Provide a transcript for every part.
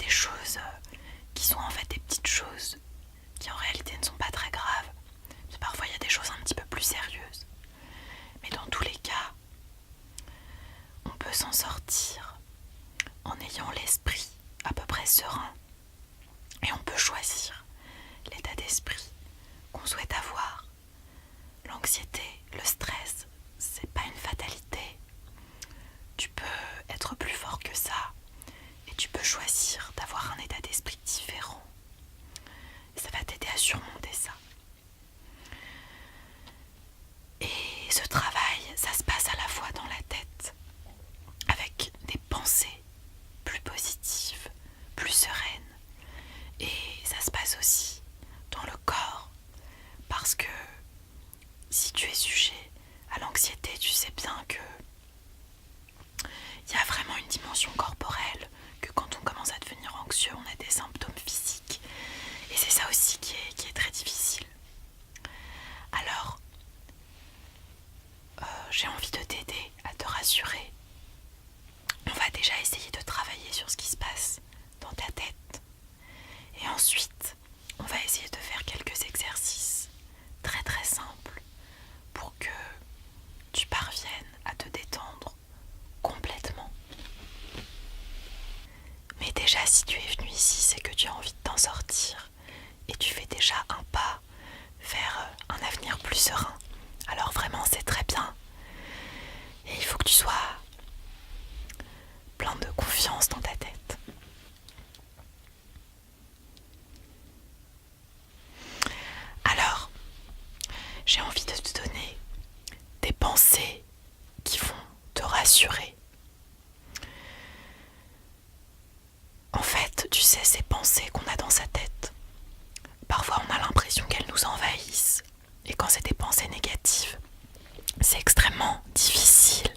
des choses qui sont en fait des petites choses qui en réalité ne sont pas très graves. Parfois il y a des choses un petit peu plus sérieuses. Mais dans tous les cas, on peut s'en sortir en ayant l'esprit à peu près serein. Et on peut choisir l'état d'esprit qu'on souhaite avoir. L'anxiété, le stress, c'est pas une fatalité. Tu peux être plus fort que ça et tu peux choisir d'avoir un état d'esprit différent. Et ça va t'aider à surmonter ça. Et ce travail, ça se passe à la fois dans la tête, avec des pensées plus positives, plus sereines. Et ça se passe aussi dans le corps, parce que si tu es sujet à l'anxiété, tu sais bien que il y a vraiment une dimension corporelle, que quand on commence à devenir anxieux, on a des symptômes physiques. Et c'est ça aussi qui est très difficile. Alors, j'ai envie de t'aider à te rassurer. On va déjà essayer de travailler sur ce qui se passe dans ta tête. Et ensuite, on va essayer de faire quelques exercices très très simples pour que tu parviennes à te détendre complètement. Mais déjà, si tu es venu ici, c'est que tu as envie de t'en sortir et tu fais déjà un pas vers un avenir plus serein. Alors vraiment, c'est très bien. Et il faut que tu sois plein de confiance dans ta tête. Alors, j'ai envie de te donner des pensées qui vont te rassurer. En fait, tu sais, ces pensées qu'on a dans sa tête, parfois on a l'impression qu'elles nous envahissent. Et quand c'est des pensées négatives, c'est extrêmement difficile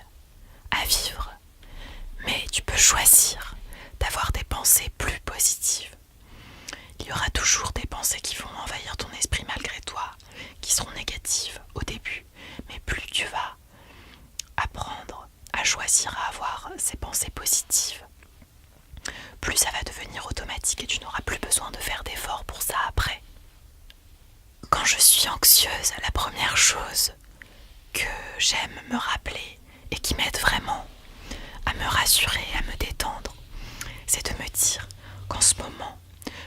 à vivre. Mais tu peux choisir d'avoir des pensées plus positives. Il y aura toujours des pensées qui vont envahir ton esprit malgré toi, qui seront négatives au début. Mais plus tu vas apprendre à choisir à avoir ces pensées positives, plus ça va devenir automatique et tu n'auras plus besoin de faire d'efforts pour ça après. Quand je suis anxieuse, la première chose que j'aime me rappeler et qui m'aide vraiment à me rassurer, à me détendre, c'est de me dire qu'en ce moment,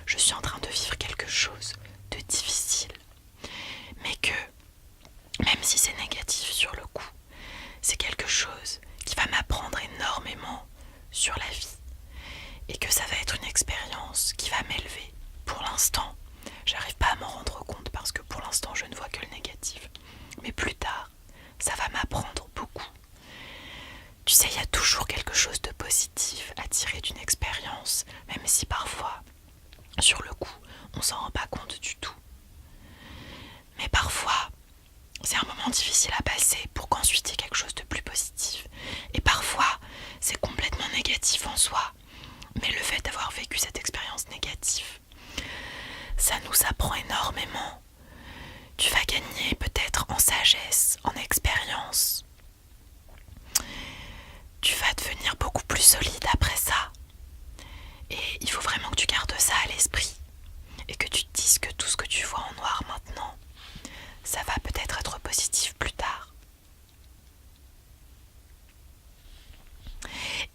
je suis en train de vivre quelque chose de difficile, mais que même si c'est négatif sur le coup, c'est quelque chose qui va m'apprendre énormément sur la vie et que ça va être une expérience qui va m'élever. Pour l'instant, j'arrive pas à m'en rendre compte parce que pour l'instant, je ne vois que le négatif. Mais plus tard, ça va m'apprendre beaucoup. Tu sais, il y a toujours quelque chose de positif à tirer d'une expérience, même si parfois, sur le coup, on s'en rend pas compte du tout. Mais parfois, c'est un moment difficile à passer pour qu'ensuite il y ait quelque chose de plus positif. Et parfois, c'est complètement négatif en soi. Mais le fait d'avoir vécu cette expérience négative, ça nous apprend énormément. Tu vas gagner peut-être en sagesse, en expérience. Tu vas devenir beaucoup plus solide après ça. Et il faut vraiment que tu gardes ça à l'esprit. Et que tu te dises que tout ce que tu vois en noir maintenant, ça va peut-être être positif plus tard.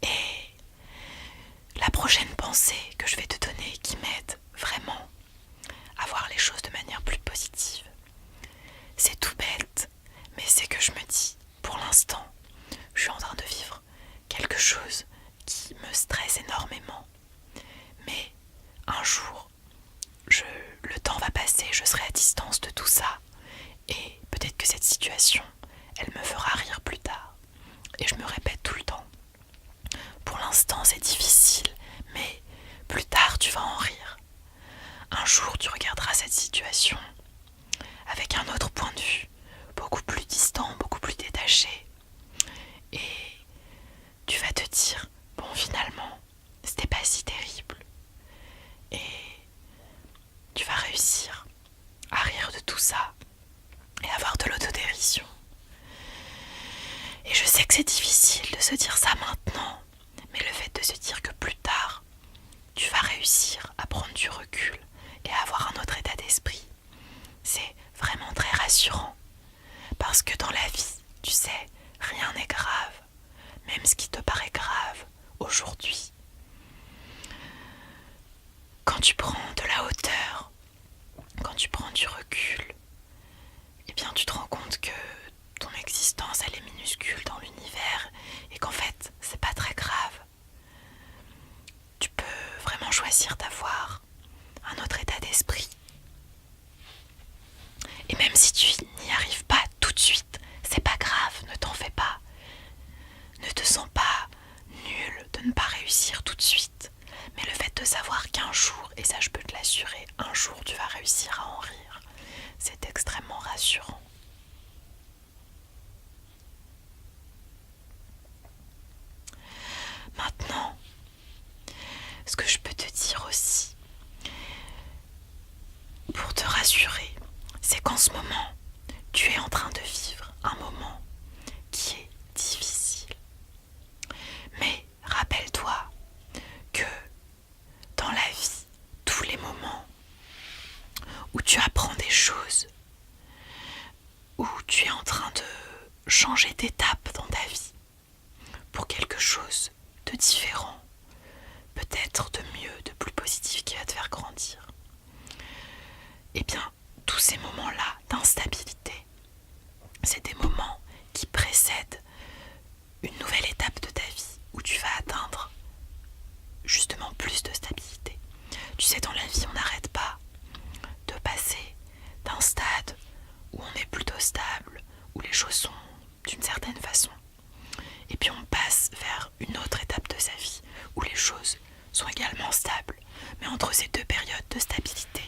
Et la prochaine pensée que je vais te donner qui m'aide vraiment à voir les choses de manière plus positive, c'est tout bête, mais c'est que je me dis, pour l'instant, je suis en train de vivre quelque chose qui me stresse énormément. Mais un jour, le temps va passer, je serai à distance de tout ça. Et peut-être que cette situation, elle me fera rire plus tard. Et je me répète tout le temps. Pour l'instant, c'est difficile, mais plus tard, tu vas en rire. Un jour, tu regarderas cette situation avec un autre point de vue, beaucoup plus distant, beaucoup plus détaché. Et tu vas te dire, bon, finalement, c'était pas si terrible. Et tu vas réussir à rire de tout ça et avoir de l'autodérision. Et je sais que c'est difficile de se dire ça maintenant, mais le fait de se dire que plus tard, tu vas réussir réussir à prendre du recul et à avoir un autre état d'esprit. C'est vraiment très rassurant. Parce que dans la vie, tu sais, rien n'est grave. Même ce qui te paraît grave aujourd'hui. Quand tu prends de la hauteur, quand tu prends du recul, eh bien tu te rends compte que ton existence elle est minuscule dans l'univers et qu'en fait c'est pas très grave. Tu peux vraiment choisir d'avoir un autre état d'esprit. Et même si tu n'y arrives pas tout de suite, c'est pas grave, ne t'en fais pas. Ne te sens pas nul de ne pas réussir tout de suite. Mais le fait de savoir qu'un jour, et ça je peux te l'assurer, un jour tu vas réussir à en rire, c'est extrêmement rassurant. Maintenant, ce que je peux te dire aussi, pour te rassurer, c'est qu'en ce moment, tu es en train de vivre un moment qui est difficile. Mais rappelle-toi que dans la vie, tous les moments où tu apprends des choses, où tu es en train de changer d'étape dans ta vie pour quelque chose de différent, peut-être de mieux, de plus positif qui va te faire grandir, eh bien, tous ces moments-là d'instabilité, c'est des moments qui précèdent une nouvelle étape de ta vie où tu vas atteindre justement plus de stabilité. Tu sais, dans la vie, on n'arrête pas de passer d'un stade où on est plutôt stable, où les choses sont d'une certaine façon, et puis on passe vers une autre étape de sa vie où les choses sont également stables. Mais entre ces deux périodes de stabilité,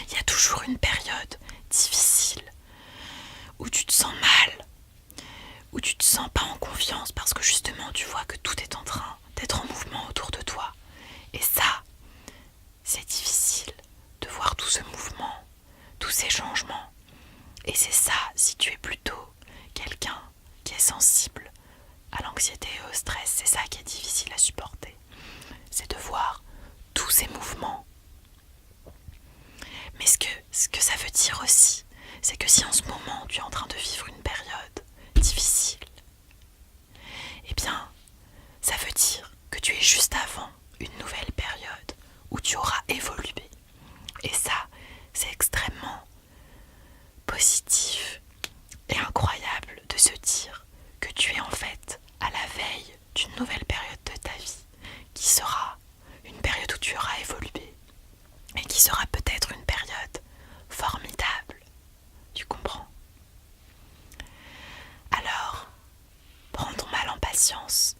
il y a toujours une période difficile où tu te sens mal, où tu te sens pas en confiance parce que justement tu vois que tout est en train d'être en mouvement autour de toi. Et ça, c'est difficile de voir tout ce mouvement, tous ces changements. Et c'est ça, si tu es plutôt quelqu'un qui est sensible à l'anxiété et au stress, c'est ça qui est difficile à supporter. C'est de voir tous ces mouvements. Mais ce que ça veut dire aussi, c'est que si en ce moment tu es en train de vivre une période difficile, eh bien, ça veut dire que tu es juste avant une nouvelle période où tu auras évolué. Et ça, c'est extrêmement positif et incroyable de se dire que tu es en fait à la veille d'une nouvelle période de ta vie qui sera une période où tu auras évolué et qui sera peut-être une période formidable. Tu comprends? Alors, prends ton mal en patience.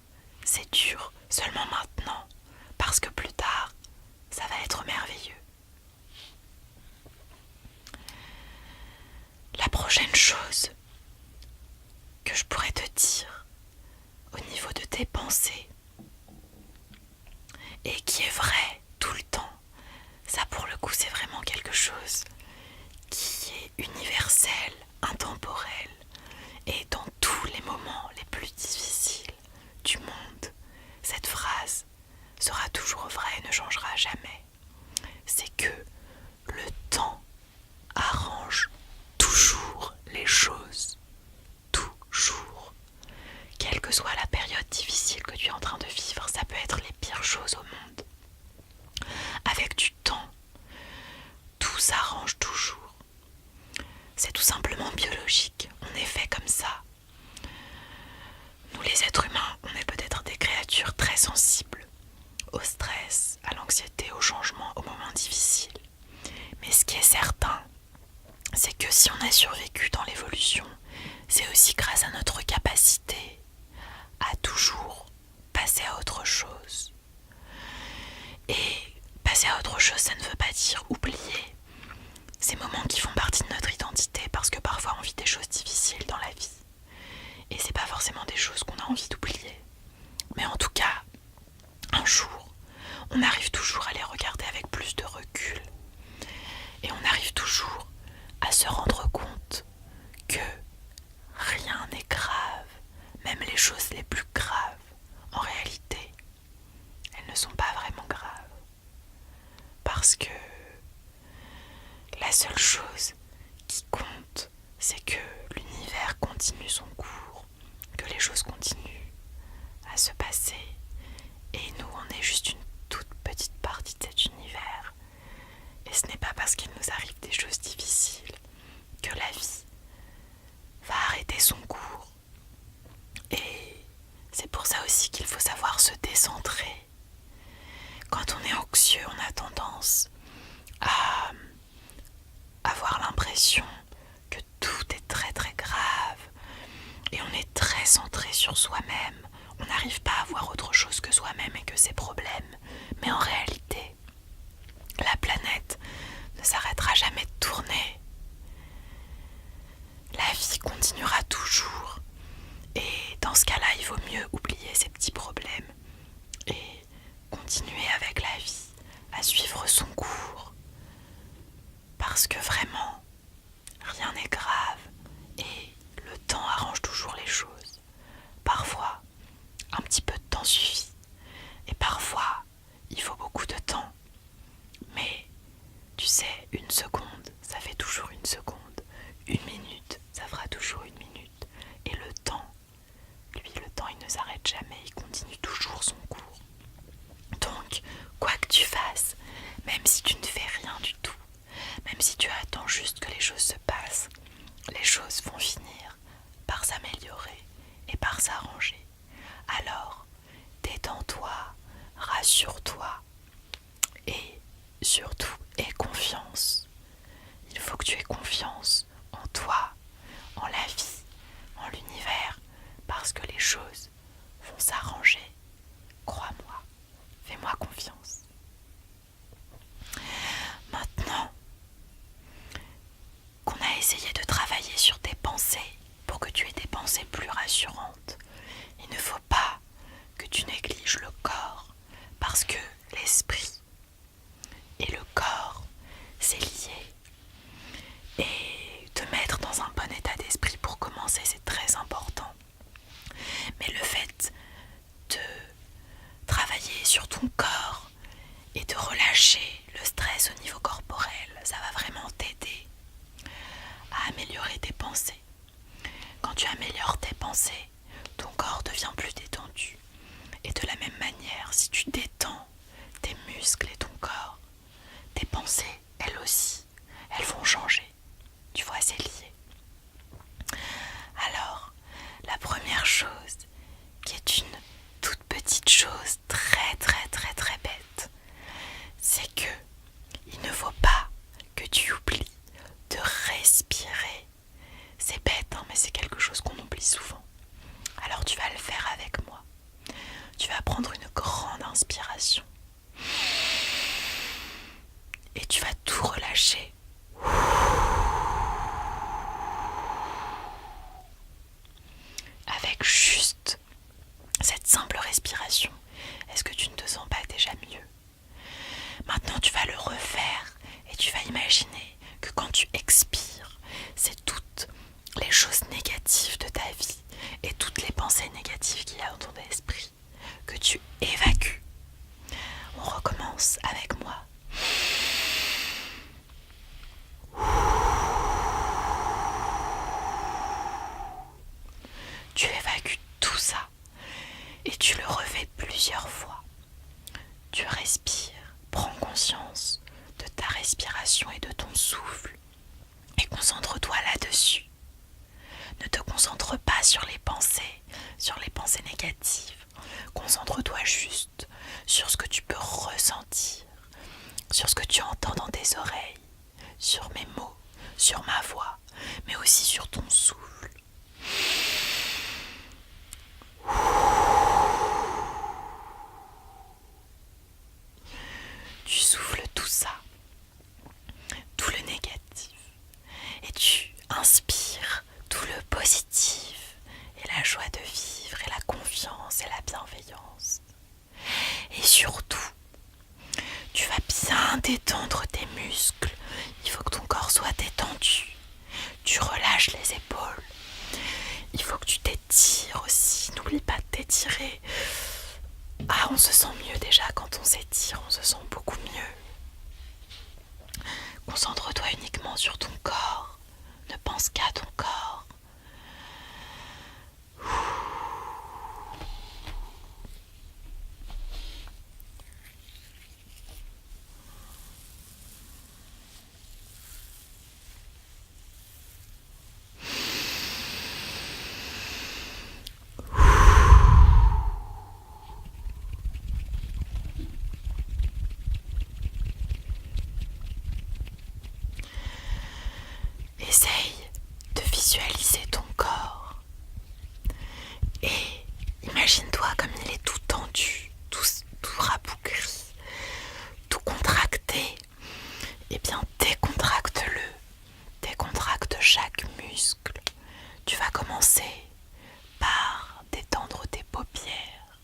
C'est dur seulement maintenant parce que plus tard, ça va être merveilleux. La prochaine chose que je pourrais te dire au niveau de tes pensées et qui est vrai tout le temps, ça pour le coup c'est vraiment quelque chose qui est universel, intemporel et dans tous les moments les plus difficiles du monde, cette phrase sera toujours vraie et ne changera jamais. C'est que le temps arrange toujours les choses. Toujours. Quelle que soit la période difficile que tu es en train de vivre, ça peut être les pires choses au monde. Avec du temps, tout s'arrange toujours. C'est tout simplement biologique. On est fait comme ça. Nous les êtres humains, on est peut-être des créatures très sensibles au stress, à l'anxiété, au changement, aux moments difficiles. Mais ce qui est certain, c'est que si on a survécu dans l'évolution, c'est aussi grâce à notre capacité à toujours passer à autre chose. Et passer à autre chose, ça ne veut pas dire oublier ces moments qui font partie de notre identité, parce que parfois on vit des choses difficiles dans la vie. Et c'est pas forcément des choses qu'on a envie d'oublier. Mais en tout cas, un jour, on arrive toujours à les regarder avec plus de recul. Et on arrive toujours à se rendre compte que rien n'est grave, même les choses les plus graves, en réalité, elles ne sont pas vraiment graves. parce que la seule chose qui compte, c'est que l'univers continue son cours, que les choses continuent à se passer, et nous, on est juste une toute petite partie de cet univers. Et ce n'est pas parce qu'il nous arrive des choses difficiles que la vie va arrêter son cours. Et c'est pour ça aussi qu'il faut savoir se décentrer. Quand on est anxieux, on a tendance à avoir l'impression que tout est très très grave et on est très centré sur soi-même. On n'arrive pas à voir autre chose que soi-même et que ses problèmes. Mais en réalité, la planète ne s'arrêtera jamais de tourner. La vie continuera toujours. Et dans ce cas-là, il vaut mieux oublier ces petits problèmes et continuer avec la vie, à suivre son cours. Parce que vraiment, rien n'est grave et le temps arrange toujours les choses. Parfois, un petit peu de temps suffit et parfois, il faut beaucoup de temps. Mais tu sais, une seconde, ça fait toujours une seconde. Une minute, ça fera toujours une minute. Et le temps, lui, le temps, il ne s'arrête jamais, il continue toujours son cours. Donc, quoi que tu fasses, même si tu ne fais rien du tout, même si tu attends juste que les choses se passent, les choses vont finir par s'améliorer et par s'arranger. Alors, détends-toi, rassure-toi et surtout aie confiance. Il faut que tu aies confiance en toi, en la vie, en l'univers, parce que les choses vont s'arranger. Crois-moi, fais-moi confiance. Maintenant qu'on a essayé de travailler sur tes pensées pour que tu aies des pensées plus rassurantes, il ne faut pas que tu négliges le corps, parce que l'esprit et le corps, c'est lié. Et te mettre dans un bon état d'esprit pour commencer, c'est très important. Mais le fait de travailler sur ton corps et de relâcher le stress au niveau corporel, ça va vraiment t'aider à améliorer tes pensées. Quand tu améliores tes pensées, ton corps devient plus détendu. Et de la même manière, si tu détends tes muscles et ton corps, tes pensées, elles aussi, elles vont changer. Tu vois, c'est lié. Alors, la première chose, qui est une toute petite chose très très très très bête, c'est que il ne faut pas que tu oublies de respirer. C'est bête, hein, mais c'est quelque chose qu'on oublie souvent. Alors tu vas le faire avec moi. Tu vas prendre une grande inspiration et tu vas tout relâcher. Avec juste cette simple respiration, est-ce que tu ne te sens pas déjà mieux? Maintenant, tu vas le refaire et tu vas imaginer que quand tu expires, c'est toutes les choses négatives de ta vie et toutes les pensées négatives qu'il y a dans ton esprit que tu évacues. On recommence avec moi. Tu évacues tout ça et tu le refais plusieurs fois. Tu respires, prends conscience de ta respiration et de ton souffle et concentre-toi là-dessus. Ne te concentre pas sur les pensées négatives. Concentre-toi juste sur ce que tu peux ressentir, sur ce que tu entends dans tes oreilles, sur mes mots, sur ma voix, mais aussi sur ton souffle. Tu souffles tout ça, tout le négatif, et tu inspires tout le positif, et la joie de vivre, et la confiance, et la bienveillance. Et surtout, tu vas bien détendre tes muscles. Il faut que ton corps soit détendu. Tu relâches les épaules. Il faut que tu t'étires aussi. N'oublie pas de t'étirer. Ah, on se sent mieux déjà quand on s'étire. On se sent beaucoup mieux. commencer par détendre tes paupières.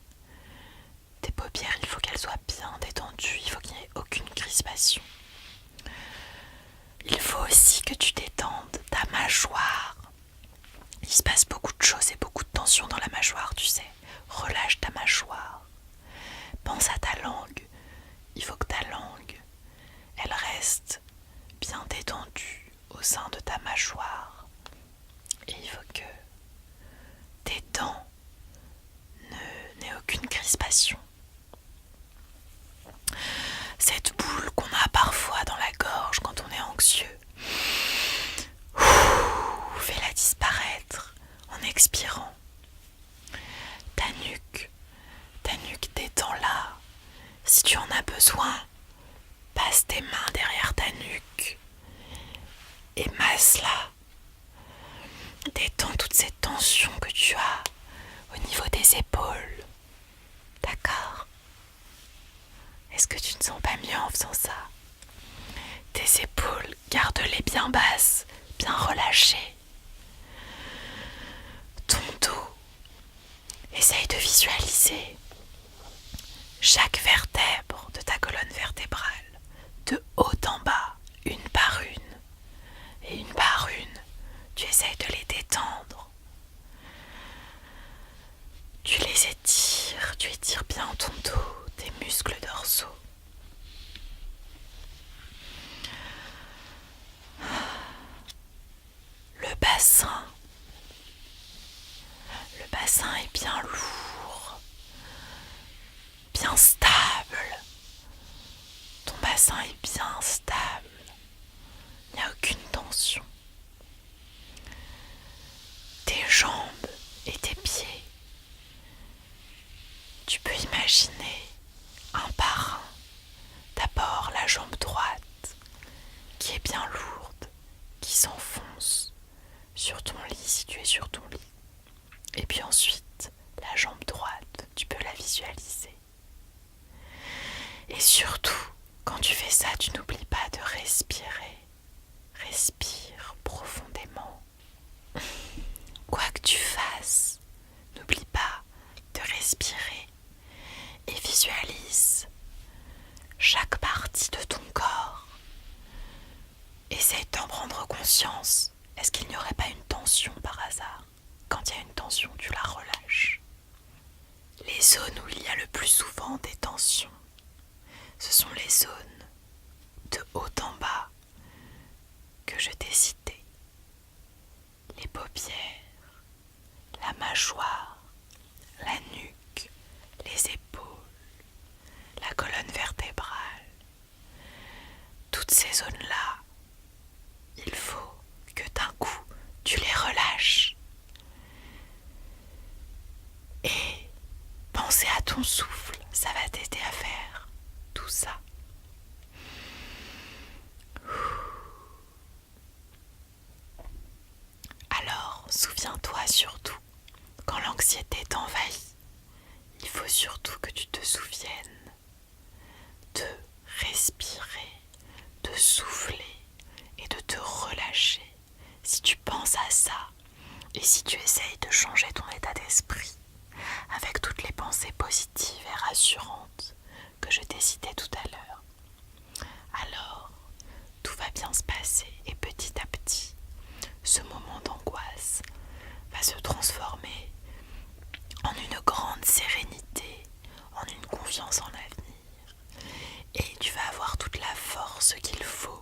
Tes paupières, il faut qu'elles soient bien détendues, il faut qu'il n'y ait aucune crispation. Il faut aussi que tu détendes ta mâchoire. Il se passe beaucoup de choses et beaucoup de tensions dans la mâchoire, tu sais. Relâche ta mâchoire. Pense à ta langue. Il faut que ta langue, elle reste bien détendue au sein de ta mâchoire. Et il faut que tes dents n'aient aucune crispation. Cette boule qu'on a parfois dans la gorge quand on est anxieux, fais-la disparaître en expirant. Ta nuque détends-la. Si tu en as besoin, passe tes mains derrière ta nuque et masse-la. Détends toutes ces tensions que tu as au niveau des épaules. D'accord ? Est-ce que tu ne sens pas mieux en faisant ça ? Tes épaules, garde-les bien basses, bien relâchées. Ton dos, essaye de visualiser chaque vertèbre de ta colonne vertébrale, de haut en bas, une par une. Et une par une, tu essayes de les détendre. Tu les étires, tu étires bien ton dos, tes muscles dorsaux. Le bassin est bien lourd, bien stable. Ton bassin est bien stable. Il n'y a aucune tension. Tes jambes et tes pieds. Tu peux imaginer un par un. D'abord la jambe droite qui est bien lourde, qui s'enfonce sur ton lit si tu es sur ton lit. Et puis ensuite, la jambe droite, tu peux la visualiser. Et surtout, quand tu fais ça, tu n'oublies pas de respirer. Respire profondément. Quoi que tu fasses, n'oublie pas de respirer et visualise chaque partie de ton corps. Essaye d'en prendre conscience. Est-ce qu'il n'y aurait pas une tension par hasard ? Quand il y a une tension, tu la relâches. Les zones où il y a le plus souvent des tensions, ce sont les zones de haut en bas que je t'ai citées. Les paupières, la mâchoire, la nuque, les épaules, la colonne vertébrale. Toutes ces zones-là, il faut que d'un coup, tu les relâches. Et penser à ton souffle, ça va t'aider à faire tout ça. Alors, souviens-toi surtout, quand l'anxiété t'envahit, il faut surtout que tu te souviennes de respirer, de souffler et de te relâcher. Si tu penses à ça et si tu essayes de changer ton état d'esprit avec toutes les pensées positives et rassurantes que je t'ai citées tout à l'heure, alors tout va bien se passer et petit à petit, ce moment d'angoisse va se transformer en une grande sérénité, en une confiance en l'avenir. Et tu vas avoir toute la force qu'il faut